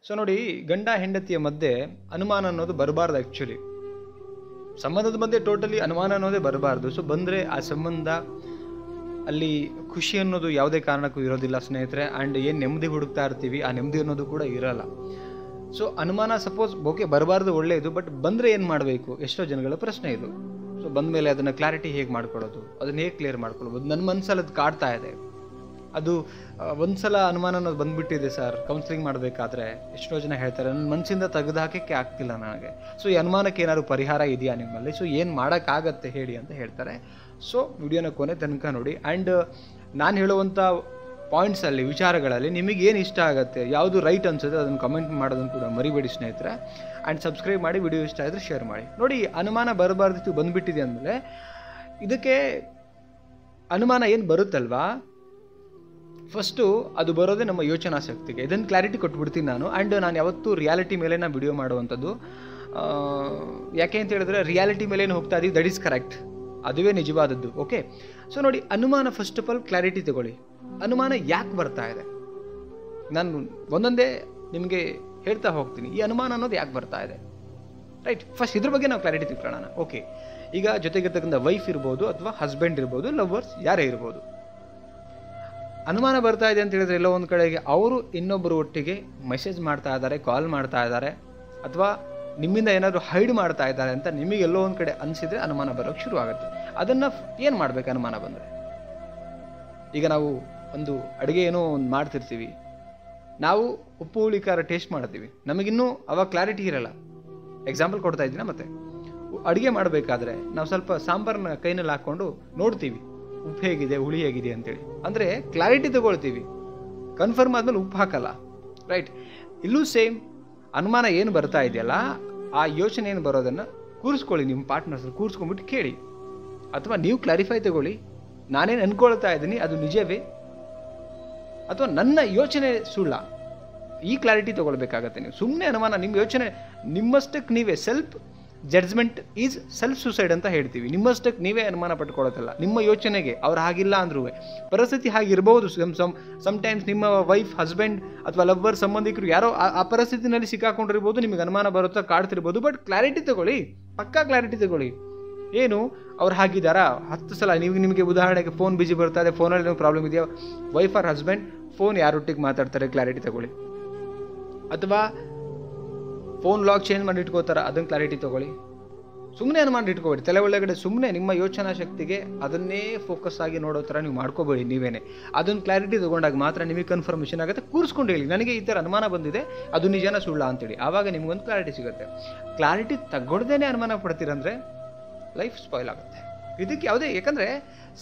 So ನೋಡಿ, ಗಂಡ ಹೆಂಡತಿಯ ಮಧ್ಯೆ ಅನುಮಾನ ಅನ್ನೋದು ಬರಬಾರ್ದು. ಆ್ಯಕ್ಚುಲಿ ಸಂಬಂಧದ ಮಧ್ಯೆ ಟೋಟಲಿ ಅನುಮಾನ ಅನ್ನೋದೇ ಬರಬಾರ್ದು. ಸೊ ಬಂದರೆ ಆ ಸಂಬಂಧ ಅಲ್ಲಿ ಖುಷಿ ಅನ್ನೋದು ಯಾವುದೇ ಕಾರಣಕ್ಕೂ ಇರೋದಿಲ್ಲ ಸ್ನೇಹಿತರೆ. ಆ್ಯಂಡ್ ಏನು ನೆಮ್ಮದಿ ಹುಡುಕ್ತಾ ಇರ್ತೀವಿ ಆ ನೆಮ್ಮದಿ ಅನ್ನೋದು ಕೂಡ ಇರೋಲ್ಲ. ಸೊ ಅನುಮಾನ ಸಪೋಸ್ ಓಕೆ ಬರಬಾರ್ದು, ಒಳ್ಳೆಯದು. ಬಟ್ ಬಂದರೆ ಏನು ಮಾಡಬೇಕು, ಎಷ್ಟೋ ಜನಗಳ ಪ್ರಶ್ನೆ ಇದು. ಸೊ ಬಂದ ಮೇಲೆ ಅದನ್ನು ಕ್ಲಾರಿಟಿ ಹೇಗೆ ಮಾಡ್ಕೊಳ್ಳೋದು, ಅದನ್ನು ಹೇಗೆ ಕ್ಲಿಯರ್ ಮಾಡ್ಕೊಳ್ಳೋದು. ನನ್ನ ಮನಸ್ಸಲ್ಲಿ ಅದು ಕಾಡ್ತಾ ಇದೆ. ಅದು ಒಂದ್ಸಲ ಅನುಮಾನ ಅನ್ನೋದು ಬಂದ್ಬಿಟ್ಟಿದೆ ಸರ್. ಕೌನ್ಸಿಲಿಂಗ್ ಮಾಡಬೇಕಾದ್ರೆ ಎಷ್ಟೋ ಜನ ಹೇಳ್ತಾರೆ ನನ್ನ ಮನಸ್ಸಿಂದ ತೆಗೆದು ಹಾಕೋಕ್ಕೆ ಆಗ್ತಿಲ್ಲ ನನಗೆ. ಸೊ ಈ ಅನುಮಾನಕ್ಕೆ ಏನಾದ್ರು ಪರಿಹಾರ ಇದೆಯಾ ನಿಮ್ಮಲ್ಲಿ, ಸೊ ಏನು ಮಾಡೋಕ್ಕಾಗತ್ತೆ ಹೇಳಿ ಅಂತ ಹೇಳ್ತಾರೆ. ಸೊ ವಿಡಿಯೋನ ಕೊನೆ ತನಕ ನೋಡಿ. ಆ್ಯಂಡ್ ನಾನು ಹೇಳುವಂಥ ಪಾಯಿಂಟ್ಸಲ್ಲಿ, ವಿಚಾರಗಳಲ್ಲಿ ನಿಮಗೆ ಏನು ಇಷ್ಟ ಆಗುತ್ತೆ, ಯಾವುದು ರೈಟ್ ಅನ್ಸುತ್ತೆ ಅದನ್ನು ಕಮೆಂಟ್ ಮಾಡೋದನ್ನು ಕೂಡ ಮರಿಬೇಡಿ ಸ್ನೇಹಿತರೆ. ಆ್ಯಂಡ್ ಸಬ್ಸ್ಕ್ರೈಬ್ ಮಾಡಿ, ವಿಡಿಯೋ ಇಷ್ಟ ಆದರೆ ಶೇರ್ ಮಾಡಿ. ನೋಡಿ, ಅನುಮಾನ ಬರಬಾರ್ದಿತ್ತು ಬಂದುಬಿಟ್ಟಿದೆ ಅಂದಮೇಲೆ ಇದಕ್ಕೆ ಅನುಮಾನ ಏನು ಬರುತ್ತಲ್ವಾ, ಫಸ್ಟು ಅದು ಬರೋದೇ ನಮ್ಮ ಯೋಚನಾ ಶಕ್ತಿಗೆ. ಇದನ್ನು ಕ್ಲಾರಿಟಿ ಕೊಟ್ಬಿಡ್ತೀನಿ ನಾನು. ಆ್ಯಂಡ್ ನಾನು ಯಾವತ್ತೂ ರಿಯಾಲಿಟಿ ಮೇಲೆ ನಾನು ವಿಡಿಯೋ ಮಾಡುವಂಥದ್ದು. ಯಾಕೆ ಅಂತ ಹೇಳಿದ್ರೆ ರಿಯಾಲಿಟಿ ಮೇಲೆ ಏನು ಹೋಗ್ತಾ ಇದೀವಿ, ದಟ್ ಈಸ್ ಕರೆಕ್ಟ್, ಅದುವೇ ನಿಜವಾದದ್ದು. ಓಕೆ, ಸೊ ನೋಡಿ, ಅನುಮಾನ ಫಸ್ಟ್ ಆಫ್ ಆಲ್ ಕ್ಲಾರಿಟಿ ತಗೊಳ್ಳಿ. ಅನುಮಾನ ಯಾಕೆ ಬರ್ತಾ ಇದೆ ನಾನು ಒಂದೊಂದೇ ನಿಮಗೆ ಹೇಳ್ತಾ ಹೋಗ್ತೀನಿ. ಈ ಅನುಮಾನ ಅನ್ನೋದು ಯಾಕೆ ಬರ್ತಾ ಇದೆ, ರೈಟ್? ಫಸ್ಟ್ ಇದ್ರ ಬಗ್ಗೆ ನಾವು ಕ್ಲಾರಿಟಿ ತಿಳ್ಕೊಳ್ಳೋಣ. ಓಕೆ, ಈಗ ಜೊತೆಗಿರ್ತಕ್ಕಂಥ ವೈಫ್ ಇರ್ಬೋದು ಅಥವಾ ಹಸ್ಬೆಂಡ್ ಇರ್ಬೋದು, ಲವರ್ಸ್ ಯಾರೇ ಇರ್ಬೋದು, ಅನುಮಾನ ಬರ್ತಾ ಇದೆ ಅಂತ ಹೇಳಿದ್ರೆ ಎಲ್ಲೋ ಒಂದು ಕಡೆಗೆ ಅವರು ಇನ್ನೊಬ್ಬರು ಒಟ್ಟಿಗೆ ಮೆಸೇಜ್ ಮಾಡ್ತಾ ಇದ್ದಾರೆ, ಕಾಲ್ ಮಾಡ್ತಾ ಇದ್ದಾರೆ, ಅಥವಾ ನಿಮ್ಮಿಂದ ಏನಾದರೂ ಹೈಡ್ ಮಾಡ್ತಾ ಇದ್ದಾರೆ ಅಂತ ನಿಮಗೆ ಎಲ್ಲೋ ಒಂದು ಕಡೆ ಅನಿಸಿದರೆ ಅನುಮಾನ ಬರೋಕ್ಕೆ ಶುರು ಆಗುತ್ತೆ. ಅದನ್ನು ಏನು ಮಾಡಬೇಕು ಅನುಮಾನ ಬಂದರೆ? ಈಗ ನಾವು ಒಂದು ಅಡುಗೆ ಏನೋ ಒಂದು ಮಾಡ್ತಿರ್ತೀವಿ, ನಾವು ಉಪ್ಪು ಹುಳಿ ಖಾರ ಟೇಸ್ಟ್ ಮಾಡ್ತೀವಿ, ನಮಗಿನ್ನೂ ಅವಾಗ ಕ್ಲಾರಿಟಿ ಇರಲ್ಲ. ಎಕ್ಸಾಂಪಲ್ ಕೊಡ್ತಾ ಇದ್ದೀನಿ. ಮತ್ತೆ ಅಡುಗೆ ಮಾಡಬೇಕಾದ್ರೆ ನಾವು ಸ್ವಲ್ಪ ಸಾಂಬಾರನ್ನ ಕೈನಲ್ಲಿ ಹಾಕ್ಕೊಂಡು ನೋಡ್ತೀವಿ ಉಪ್ಪು ಹೇಗಿದೆ, ಹುಳಿ ಹೇಗಿದೆ ಅಂತೇಳಿ. ಅಂದರೆ ಕ್ಲಾರಿಟಿ ತಗೊಳ್ತೀವಿ, ಕನ್ಫರ್ಮ್ ಆದ್ಮೇಲೆ ಉಪ್ಪು ಹಾಕಲ್ಲ, ರೈಟ್? ಇಲ್ಲೂ ಸೇಮ್ ಅನುಮಾನ ಏನು ಬರ್ತಾ ಇದೆಯಲ್ಲ, ಆ ಯೋಚನೆ ಏನು ಬರೋದನ್ನು ಕೂರಿಸ್ಕೊಳ್ಳಿ, ನಿಮ್ಮ ಪಾರ್ಟ್ನರ್ಸ್ ಕೂರಿಸ್ಕೊಂಡ್ಬಿಟ್ಟು ಕೇಳಿ. ಅಥವಾ ನೀವು ಕ್ಲಾರಿಫೈ ತಗೊಳ್ಳಿ, ನಾನೇನು ಅನ್ಕೊಳ್ತಾ ಇದ್ದೀನಿ ಅದು ನಿಜವೇ ಅಥವಾ ನನ್ನ ಯೋಚನೆ ಸುಳ್ಳ, ಈ ಕ್ಲಾರಿಟಿ ತೊಗೊಳ್ಬೇಕಾಗತ್ತೆ. ನೀವು ಸುಮ್ಮನೆ ಅನುಮಾನ, ನಿಮ್ಮ ಯೋಚನೆ ನಿಮ್ಮಷ್ಟಕ್ಕೆ ನೀವೇ self judgement is self suicide ಅಂತ ಹೇಳ್ತೀವಿ. ನಿಮ್ಮಷ್ಟಕ್ಕೆ ನೀವೇ ಅನುಮಾನ ಪಟ್ಕೊಳ್ಳೋದಲ್ಲ. ನಿಮ್ಮ ಯೋಚನೆಗೆ ಅವ್ರು ಹಾಗಿಲ್ಲ ಅಂದ್ರೂ ಪರಿಸ್ಥಿತಿ ಹಾಗಿರ್ಬೋದು. ಸಮ್ಟೈಮ್ಸ್ ನಿಮ್ಮ ವೈಫ್, ಹಸ್ಬೆಂಡ್ ಅಥವಾ ಲವ್ವರ್, ಸಂಬಂಧಿಕರು ಯಾರೋ ಆ ಪರಿಸ್ಥಿತಿನಲ್ಲಿ ಸಿಕ್ಕಾಕೊಂಡಿರ್ಬೋದು, ನಿಮಗೆ ಅನುಮಾನ ಬರುತ್ತಾ ಕಾಡ್ತಿರ್ಬೋದು. ಬಟ್ ಕ್ಲಾರಿಟಿ ತಗೊಳ್ಳಿ, ಪಕ್ಕಾ ಕ್ಲಾರಿಟಿ ತಗೊಳ್ಳಿ. ಏನು ಅವ್ರು ಹಾಗಿದ್ದಾರಾ? 10 ಸಲ ನಿಮಗೆ ಉದಾಹರಣೆಗೆ ಫೋನ್ ಬಿಜಿ ಬರ್ತಾ ಇದೆ, ಫೋನಲ್ಲಿ ಏನೋ ಪ್ರಾಬ್ಲಮ್ ಇದೆಯಾ, ವೈಫ್ ಆರ್ ಹಸ್ಬೆಂಡ್ ಫೋನ್ ಯಾರೊಟ್ಟಿಗೆ ಮಾತಾಡ್ತಾರೆ, ಕ್ಲಾರಿಟಿ ತಗೊಳ್ಳಿ. ಅಥವಾ ಫೋನ್ ಲಾಕ್ ಚೇಂಜ್ ಮಾಡಿ ಇಟ್ಕೋತಾರ, ಅದನ್ನು ಕ್ಲಾರಿಟಿ ತೊಗೊಳ್ಳಿ. ಸುಮ್ಮನೆ ಅನುಮಾನ ಇಟ್ಕೋಬೇಡಿ ತಲೆ ಒಳಗಡೆ. ಸುಮ್ಮನೆ ನಿಮ್ಮ ಯೋಚನಾ ಶಕ್ತಿಗೆ ಅದನ್ನೇ ಫೋಕಸ್ ಆಗಿ ನೋಡೋ ಥರ ನೀವು ಮಾಡ್ಕೋಬೇಡಿ ನೀವೇನೆ. ಅದನ್ನು ಕ್ಲಾರಿಟಿ ತೊಗೊಂಡಾಗ ಮಾತ್ರ ನಿಮಗೆ ಕನ್ಫರ್ಮೇಷನ್ ಆಗುತ್ತೆ. ಕೂರಿಸ್ಕೊಂಡು ಹೇಳಿ, ನನಗೆ ಈ ಥರ ಅನುಮಾನ ಬಂದಿದೆ, ಅದು ನಿಜನ ಸುಳ್ಳ ಅಂತೇಳಿ. ಆವಾಗ ನಿಮಗೊಂದು ಕ್ಲಾರಿಟಿ ಸಿಗುತ್ತೆ. ಕ್ಲಾರಿಟಿ ತಗೊಳ್ದೇನೆ ಅನುಮಾನ ಪಡ್ತೀರಂದರೆ ಲೈಫ್ ಸ್ಪಾಯ್ಲ್ ಆಗುತ್ತೆ. ಇದಕ್ಕೆ ಯಾವುದೇ, ಯಾಕಂದರೆ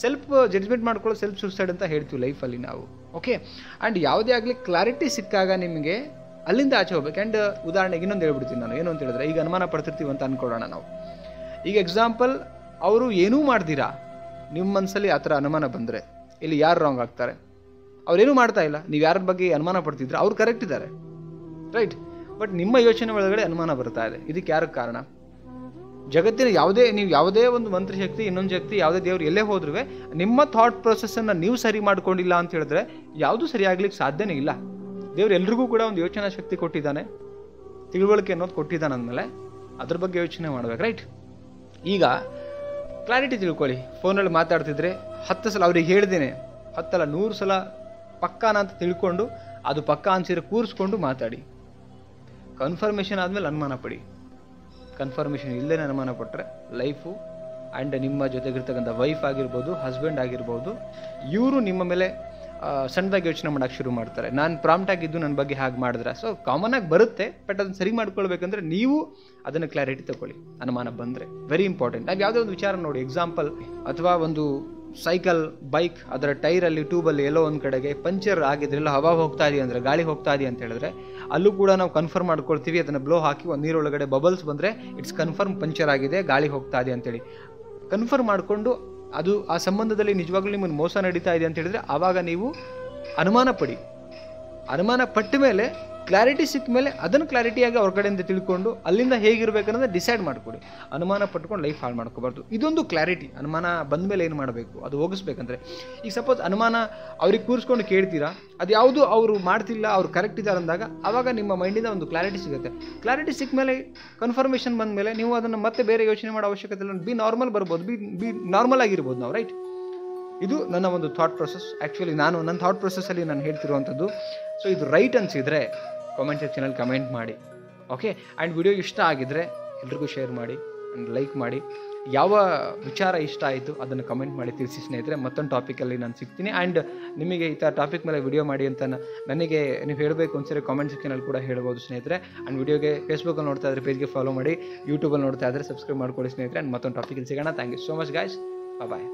ಸೆಲ್ಫ್ ಜಡ್ಜ್ಮೆಂಟ್ ಮಾಡ್ಕೊಳ್ಳೋ ಸೆಲ್ಫ್ ಸುಸೈಡ್ ಅಂತ ಹೇಳ್ತೀವಿ ಲೈಫಲ್ಲಿ ನಾವು. ಓಕೆ, ಆ್ಯಂಡ್ ಯಾವುದೇ ಆಗಲಿ ಕ್ಲಾರಿಟಿ ಸಿಕ್ಕಾಗ ನಿಮಗೆ ಅಲ್ಲಿಂದ ಆಚೆ ಹೋಗ್ಬೇಕು. ಆ್ಯಂಡ್ ಉದಾಹರಣೆಗೆ ಇನ್ನೊಂದು ಹೇಳ್ಬಿಡ್ತೀನಿ ನಾನು. ಏನು ಅಂತ ಹೇಳಿದ್ರೆ, ಈಗ ಅನುಮಾನ ಪಡ್ತಿರ್ತೀವಿ ಅಂತ ಅಂದ್ಕೊಳ್ಳೋಣ ನಾವು. ಈಗ ಎಕ್ಸಾಂಪಲ್, ಅವರು ಏನೂ ಮಾಡ್ದಿರಾ ನಿಮ್ಮ ಮನಸ್ಸಲ್ಲಿ ಆ ಥರ ಅನುಮಾನ ಬಂದರೆ ಇಲ್ಲಿ ಯಾರು ರಾಂಗ್ ಆಗ್ತಾರೆ? ಅವ್ರೇನೂ ಮಾಡ್ತಾ ಇಲ್ಲ, ನೀವು ಯಾರ ಬಗ್ಗೆ ಅನುಮಾನ ಪಡ್ತಿದ್ರೆ ಅವ್ರು ಕರೆಕ್ಟ್ ಇದ್ದಾರೆ, ರೈಟ್? ಬಟ್ ನಿಮ್ಮ ಯೋಚನೆ ಒಳಗಡೆ ಅನುಮಾನ ಬರ್ತಾ ಇದೆ. ಇದಕ್ಕೆ ಯಾರ ಕಾರಣ? ಜಗತ್ತಿನ ನೀವು ಯಾವುದೇ ಒಂದು ಮಂತ್ರಶಕ್ತಿ, ಇನ್ನೊಂದು ಶಕ್ತಿ, ಯಾವುದೇ ದೇವ್ರು ಎಲ್ಲೇ ಹೋದ್ರೂ ನಿಮ್ಮ ಥಾಟ್ ಪ್ರೊಸೆಸ್ಸನ್ನು ನೀವು ಸರಿ ಮಾಡ್ಕೊಂಡಿಲ್ಲ ಅಂತ ಹೇಳಿದ್ರೆ ಯಾವುದೂ ಸರಿ ಆಗ್ಲಿಕ್ಕೆ ಸಾಧ್ಯನೇ ಇಲ್ಲ. ದೇವ್ರು ಎಲ್ರಿಗೂ ಕೂಡ ಒಂದು ಯೋಚನಾ ಶಕ್ತಿ ಕೊಟ್ಟಿದ್ದಾನೆ, ತಿಳುವಳಿಕೆ ಅನ್ನೋದು ಕೊಟ್ಟಿದ್ದಾನೆ. ಅಂದಮೇಲೆ ಅದ್ರ ಬಗ್ಗೆ ಯೋಚನೆ ಮಾಡ್ಬೇಕು, ರೈಟ್? ಈಗ ಕ್ಲಾರಿಟಿ ತಿಳ್ಕೊಳ್ಳಿ. ಫೋನಲ್ಲಿ ಮಾತಾಡ್ತಿದ್ರೆ 10 ಸಲ ಅವ್ರಿಗೆ ಹೇಳ್ದೇನೆ, 10 ಅಲ್ಲ 100 ಸಲ ಪಕ್ಕಾನ ಅಂತ ತಿಳ್ಕೊಂಡು ಅದು ಪಕ್ಕಾ ಅನ್ಸಿದ್ರೆ ಕೂರಿಸ್ಕೊಂಡು ಮಾತಾಡಿ. ಕನ್ಫರ್ಮೇಷನ್ ಆದಮೇಲೆ ಅನುಮಾನ ಪಡಿ. ಕನ್ಫರ್ಮೇಷನ್ ಇಲ್ಲದೇ ಅನುಮಾನ ಪಟ್ಟರೆ ಲೈಫು ಆ್ಯಂಡ್ ನಿಮ್ಮ ಜೊತೆಗಿರ್ತಕ್ಕಂಥ ವೈಫ್ ಆಗಿರ್ಬೋದು, ಹಸ್ಬೆಂಡ್ ಆಗಿರ್ಬೋದು, ಇವರು ನಿಮ್ಮ ಮೇಲೆ ಸಣ್ಣದಾಗಿ ಯೋಚನೆ ಮಾಡೋಕ್ಕೆ ಶುರು ಮಾಡ್ತಾರೆ. ನಾನು ಪ್ರಾಂಪ್ಟ್ ಆಗಿದ್ದು ನನ್ನ ಬಗ್ಗೆ ಹಾಗೆ ಮಾಡಿದ್ರೆ. ಸೊ ಕಾಮನ್ ಆಗಿ ಬರುತ್ತೆ, ಬಟ್ ಅದನ್ನು ಸರಿ ಮಾಡ್ಕೊಳ್ಬೇಕಂದ್ರೆ ನೀವು ಅದನ್ನು ಕ್ಲಾರಿಟಿ ತಗೊಳ್ಳಿ. ಅನುಮಾನ ಬಂದರೆ ವೆರಿ ಇಂಪಾರ್ಟೆಂಟ್. ನಾವು ಯಾವುದೇ ಒಂದು ವಿಚಾರ ನೋಡಿ, ಎಕ್ಸಾಂಪಲ್, ಅಥವಾ ಒಂದು ಸೈಕಲ್, ಬೈಕ್, ಅದರ ಟೈರಲ್ಲಿ, ಟ್ಯೂಬಲ್ಲಿ ಎಲ್ಲೋ ಒಂದು ಕಡೆಗೆ ಪಂಚರ್ ಆಗಿದ್ರೆ, ಎಲ್ಲ ಹವಾ ಹೋಗ್ತಾ ಇದೆಯಾ ಅಂದರೆ, ಗಾಳಿ ಹೋಗ್ತಾ ಇದೆಯಾ ಅಂತ ಹೇಳಿದ್ರೆ ಅಲ್ಲೂ ಕೂಡ ನಾವು ಕನ್ಫರ್ಮ್ ಮಾಡ್ಕೊಳ್ತೀವಿ. ಅದನ್ನು ಬ್ಲೋ ಹಾಕಿ ಒಂದು ನೀರೊಳಗಡೆ ಬಬಲ್ಸ್ ಬಂದರೆ ಇಟ್ಸ್ ಕನ್ಫರ್ಮ್ ಪಂಚರ್ ಆಗಿದೆ, ಗಾಳಿ ಹೋಗ್ತಾ ಇದೆ ಅಂತೇಳಿ ಕನ್ಫರ್ಮ್ ಮಾಡಿಕೊಂಡು ಅದು ಆ ಸಂಬಂಧದಲ್ಲಿ ನಿಜವಾಗ್ಲೂ ನಿಮ್ಮನ್ನು ಮೋಸ ನಡೀತಾ ಇದೆ ಅಂತ ಹೇಳಿದ್ರೆ ಆವಾಗ ನೀವು ಅನುಮಾನ ಪಡಿ. ಅನುಮಾನ ಪಟ್ಟ ಮೇಲೆ ಕ್ಲಾರಿಟಿ ಸಿಕ್ಕ ಮೇಲೆ ಅದನ್ನು ಕ್ಲಾರಿಟಿಯಾಗಿ ಅವ್ರ ಕಡೆಯಿಂದ ತಿಳ್ಕೊಂಡು ಅಲ್ಲಿಂದ ಹೇಗಿರ್ಬೇಕನ್ನೋದು ಡಿಸೈಡ್ ಮಾಡಿಕೊಡಿ. ಅನುಮಾನ ಪಟ್ಕೊಂಡು ಲೈಫ್ ಹಾಳು ಮಾಡ್ಕೋಬಾರ್ದು. ಇದೊಂದು ಕ್ಲಾರಿಟಿ. ಅನುಮಾನ ಬಂದ ಮೇಲೆ ಏನು ಮಾಡಬೇಕು ಅದು ಹೋಗಿಸ್ಬೇಕಂದ್ರೆ, ಈಗ ಸಪೋಸ್ ಅನುಮಾನ ಅವ್ರಿಗೆ ಕೂರಿಸ್ಕೊಂಡು ಕೇಳ್ತೀರಾ, ಅದು ಯಾವುದು ಅವರು ಮಾಡ್ತಿಲ್ಲ, ಅವ್ರು ಕರೆಕ್ಟ್ ಇದ್ದಾರೆ ಅಂದಾಗ ಆವಾಗ ನಿಮ್ಮ ಮೈಂಡಿಂದ ಒಂದು ಕ್ಲಾರಿಟಿ ಸಿಗುತ್ತೆ. ಕ್ಲಾರಿಟಿ ಸಿಕ್ಕ ಮೇಲೆ ಕನ್ಫರ್ಮೇಷನ್ ಬಂದ ಮೇಲೆ ನೀವು ಅದನ್ನು ಮತ್ತೆ ಬೇರೆ ಯೋಚನೆ ಮಾಡೋ ಅವಶ್ಯಕತೆ ಇಲ್ಲ. ಬಿ ನಾರ್ಮಲ್ ಬರ್ಬೋದು, ಬಿ ನಾರ್ಮಲ್ ಆಗಿರ್ಬೋದು ನಾವು, ರೈಟ್? ಇದು ನನ್ನ ಒಂದು ಥಾಟ್ ಪ್ರೊಸೆಸ್. ಆ್ಯಕ್ಚುಲಿ ನನ್ನ ಥಾಟ್ ಪ್ರೊಸೆಸ್ಸಲ್ಲಿ ನಾನು ಹೇಳ್ತಿರುವಂಥದ್ದು. ಸೊ ಇದು ರೈಟ್ ಅನಿಸಿದರೆ ಕಾಮೆಂಟ್ ಸೆಕ್ಷನಲ್ಲಿ ಕಮೆಂಟ್ ಮಾಡಿ, ಓಕೆ? ಆ್ಯಂಡ್ ವಿಡಿಯೋ ಇಷ್ಟ ಆಗಿದ್ದರೆ ಎಲ್ರಿಗೂ ಶೇರ್ ಮಾಡಿ ಆ್ಯಂಡ್ ಲೈಕ್ ಮಾಡಿ. ಯಾವ ವಿಚಾರ ಇಷ್ಟ ಆಯಿತು ಅದನ್ನು ಕಮೆಂಟ್ ಮಾಡಿ ತಿಳಿಸಿ ಸ್ನೇಹಿತರೆ. ಮತ್ತೊಂದು ಟಾಪಿಕಲ್ಲಿ ನಾನು ಸಿಗ್ತೀನಿ. ಆ್ಯಂಡ್ ನಿಮಗೆ ಈ ಥರ ಟಾಪಿಕ್ ಮೇಲೆ ವಿಡಿಯೋ ಮಾಡಿ ಅಂತ ನನಗೆ ನೀವು ಹೇಳಬೇಕು ಅನ್ಸಿದ್ರೆ ಕಾಮೆಂಟ್ ಸೆಕ್ಷನಲ್ಲಿ ಕೂಡ ಹೇಳ್ಬೋದು ಸ್ನೇಹಿತರೆ. ಆ್ಯಂಡ್ ವಿಡಿಯೋಗೆ ಫೇಸ್ಬುಕ್ಕಲ್ಲಿ ನೋಡ್ತಾ ಇದ್ದರೆ ಪೇಜ್ಗೆ ಫಾಲೋ ಮಾಡಿ, ಯೂಟ್ಯೂಬಲ್ಲಿ ನೋಡ್ತಾ ಇದ್ದರೆ ಸಬ್ಸ್ಕ್ರೈಬ್ ಮಾಡ್ಕೊಳ್ಳಿ ಸ್ನೇಹಿತರೆ. ಆ್ಯಂಡ್ ಮತ್ತೊಂದು ಟಾಪಿಕಲ್ಲಿ ಸಿಗೋಣ. Thank you so much guys. Bye.